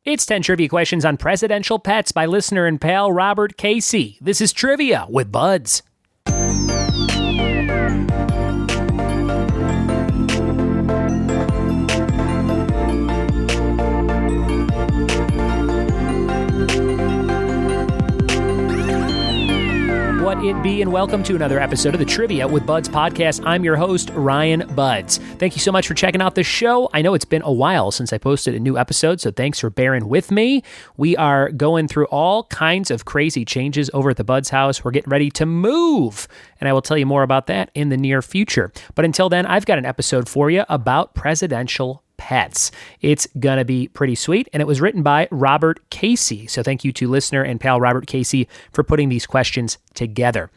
It's 10 trivia questions on presidential pets by listener and pal Robert Casey. This is Trivia with Buds. What it be, and welcome to another episode of the Trivia with Buds podcast. I'm your host, Ryan Buds. Thank you so much for checking out the show. I know it's been a while since I posted a new episode, so thanks for bearing with me. We are going through all kinds of crazy changes over at the Buds house. We're getting ready to move, and I will tell you more about that in the near future. But until then, I've got an episode for you about presidential pets. It's going to be pretty sweet, and it was written by Robert Casey. So thank you to listener and pal Robert Casey for putting these questions together.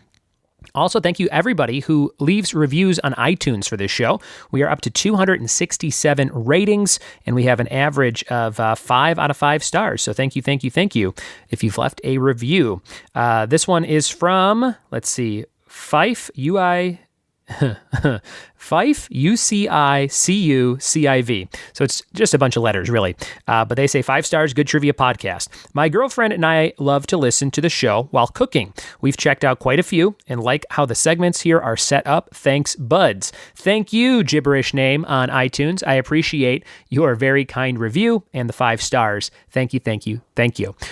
Also, thank you everybody who leaves reviews on iTunes for this show. We are up to 267 ratings, and we have an average of 5 out of 5 stars. So thank you if you've left a review. This one is from, let's see, Fife UCICUCIV. So it's just a bunch of letters, really. But they say 5 stars, good trivia podcast. My girlfriend and I love to listen to the show while cooking. We've checked out quite a few and like how the segments here are set up. Thanks, Buds. Thank you, gibberish name on iTunes. I appreciate your very kind review and the 5 stars. Thank you.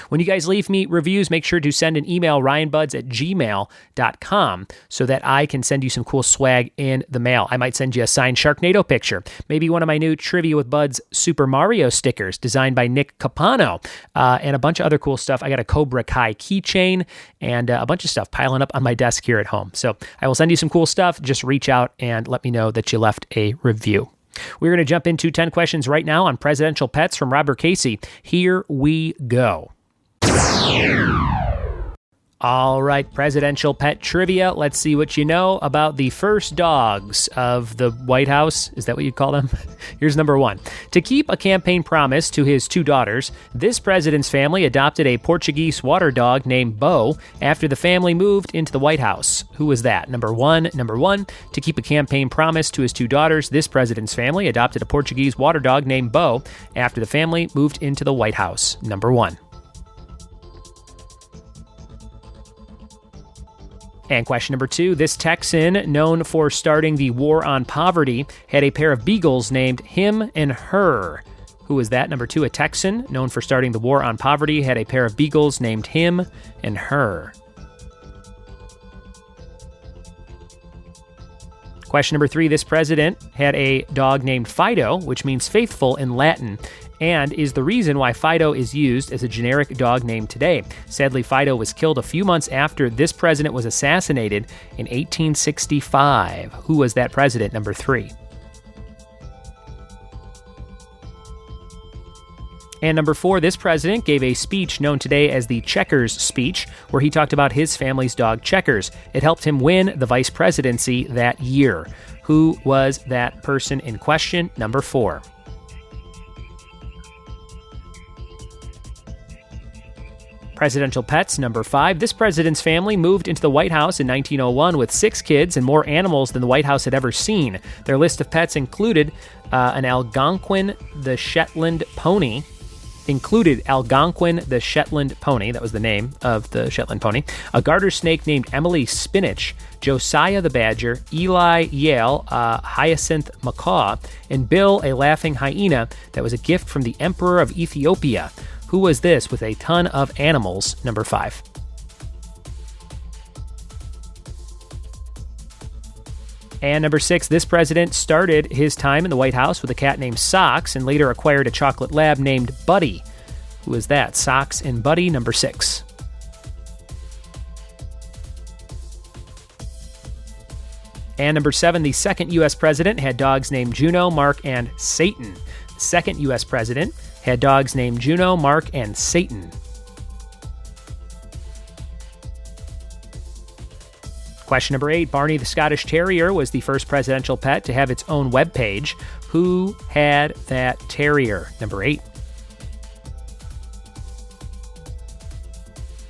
When you guys leave me reviews, make sure to send an email, ryanbuds@gmail.com, so that I can send you some cool swag in the mail. I might send you a signed Sharknado picture, maybe one of my new Trivia with Buds Super Mario stickers designed by Nick Capano, and a bunch of other cool stuff. I got a Cobra Kai keychain and a bunch of stuff piling up on my desk here at home. So I will send you some cool stuff. Just reach out and let me know that you left a review. We're going to jump into 10 questions right now on presidential pets from Robert Casey. Here we go. All right, presidential pet trivia. Let's see what you know about the first dogs of the White House. Is that what you'd call them? Here's number 1. To keep a campaign promise to his 2 daughters, this president's family adopted a Portuguese water dog named Bo after the family moved into the White House. Who was that? Number one, to keep a campaign promise to his 2 daughters, this president's family adopted a Portuguese water dog named Bo after the family moved into the White House. Number 1. And question number 2, this Texan, known for starting the war on poverty, had a pair of beagles named him and her. Who was that? Number 2, a Texan, known for starting the war on poverty, had a pair of beagles named him and her. Question number 3, this president had a dog named Fido, which means faithful in Latin, and is the reason why Fido is used as a generic dog name today. Sadly, Fido was killed a few months after this president was assassinated in 1865. Who was that president? Number 3. And number 4, this president gave a speech known today as the Checkers speech, where he talked about his family's dog Checkers. It helped him win the vice presidency that year. Who was that person in question? Number 4. Presidential pets, number 5. This president's family moved into the White House in 1901 with 6 kids and more animals than the White House had ever seen. Their list of pets included an Algonquin, the Shetland pony. That was the name of the Shetland pony, a garter snake named Emily Spinach, Josiah the badger, Eli Yale, Hyacinth macaw, and Bill, a laughing hyena that was a gift from the Emperor of Ethiopia. Who was this with a ton of animals? Number 5. And number 6, this president started his time in the White House with a cat named Socks and later acquired a chocolate lab named Buddy. Who is that? Socks and Buddy, number 6. And number 7, the second U.S. president had dogs named Juno, Mark, and Satan. The second U.S. president had dogs named Juno, Mark, and Satan. Question number 8, Barney the Scottish Terrier was the first presidential pet to have its own webpage. Who had that terrier? Number 8.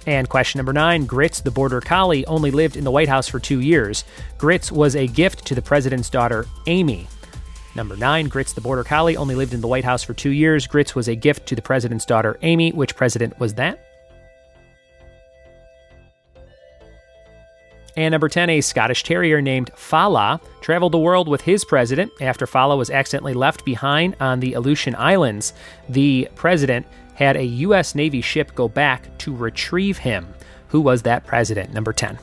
And question number 9, Grits the Border Collie only lived in the White House for 2 years. Grits was a gift to the president's daughter, Amy. Number 9, Grits the Border Collie only lived in the White House for 2 years. Grits was a gift to the president's daughter, Amy. Which president was that? And number 10, a Scottish Terrier named Fala traveled the world with his president. After Fala was accidentally left behind on the Aleutian Islands, the president had a U.S. Navy ship go back to retrieve him. Who was that president? Number 10.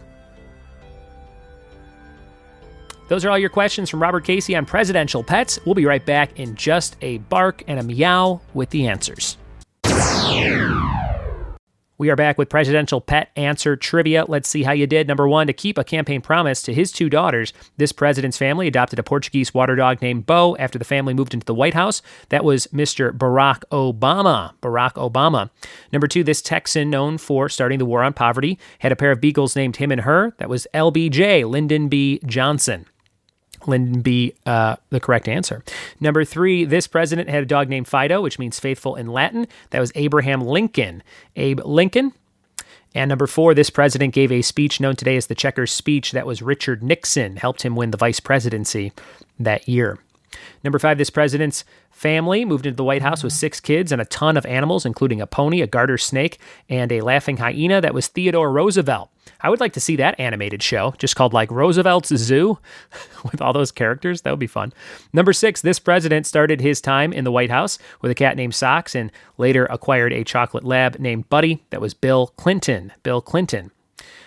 Those are all your questions from Robert Casey on presidential pets. We'll be right back in just a bark and a meow with the answers. We are back with presidential pet answer trivia. Let's see how you did. Number 1, to keep a campaign promise to his 2 daughters, this president's family adopted a Portuguese water dog named Bo after the family moved into the White House. That was Mr. Barack Obama. Barack Obama. Number 2, this Texan known for starting the war on poverty had a pair of beagles named him and her. That was LBJ, Lyndon B. Johnson. Lyndon B., the correct answer. Number 3, this president had a dog named Fido, which means faithful in Latin. That was Abraham Lincoln. Abe Lincoln. And number 4, this president gave a speech known today as the Checkers speech. That was Richard Nixon, helped him win the vice presidency that year. Number 5, this president's family moved into the White House with 6 kids and a ton of animals, including a pony, a garter snake, and a laughing hyena. That was Theodore Roosevelt. I would like to see that animated show, just called like Roosevelt's Zoo, with all those characters. That would be fun. Number 6, this president started his time in the White House with a cat named Socks and later acquired a chocolate lab named Buddy. That was Bill Clinton. Bill Clinton.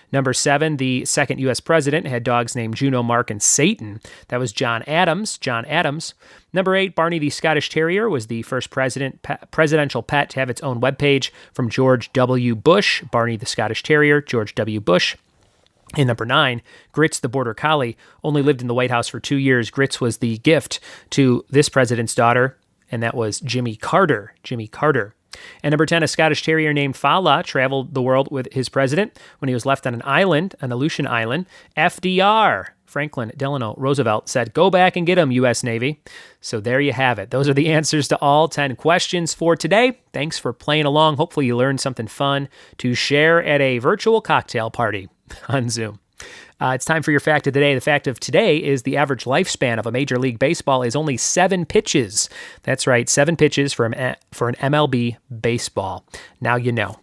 Number 7, the second U.S. president had dogs named Juno, Mark, and Satan. That was John Adams. John Adams. Number 8, Barney the Scottish Terrier was the first presidential pet to have its own webpage from George W. Bush. Barney the Scottish Terrier, George W. Bush. And number 9, Grits the Border Collie only lived in the White House for 2 years. Grits was the gift to this president's daughter, and that was Jimmy Carter. Jimmy Carter. And number 10, a Scottish Terrier named Fala traveled the world with his president when he was left on an island, an Aleutian island. FDR, Franklin Delano Roosevelt, said, "Go back and get him, U.S. Navy." So there you have it. Those are the answers to all 10 questions for today. Thanks for playing along. Hopefully you learned something fun to share at a virtual cocktail party on Zoom. It's time for your fact of the day. The fact of today is the average lifespan of a Major League Baseball is only 7 pitches. That's right, 7 pitches for an MLB baseball. Now you know.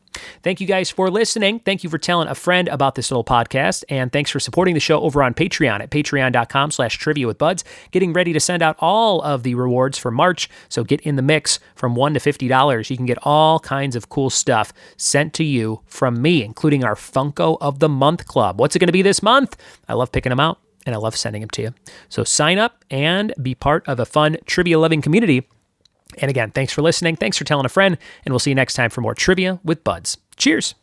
Thank you guys for listening. Thank you for telling a friend about this little podcast. And thanks for supporting the show over on Patreon at patreon.com/trivia with buds. Getting ready to send out all of the rewards for March. So get in the mix from $1 to $50. You can get all kinds of cool stuff sent to you from me, including our Funko of the Month Club. What's it going to be this month? I love picking them out and I love sending them to you. So sign up and be part of a fun trivia-loving community. And again, thanks for listening. Thanks for telling a friend. And we'll see you next time for more Trivia with Buds. Cheers.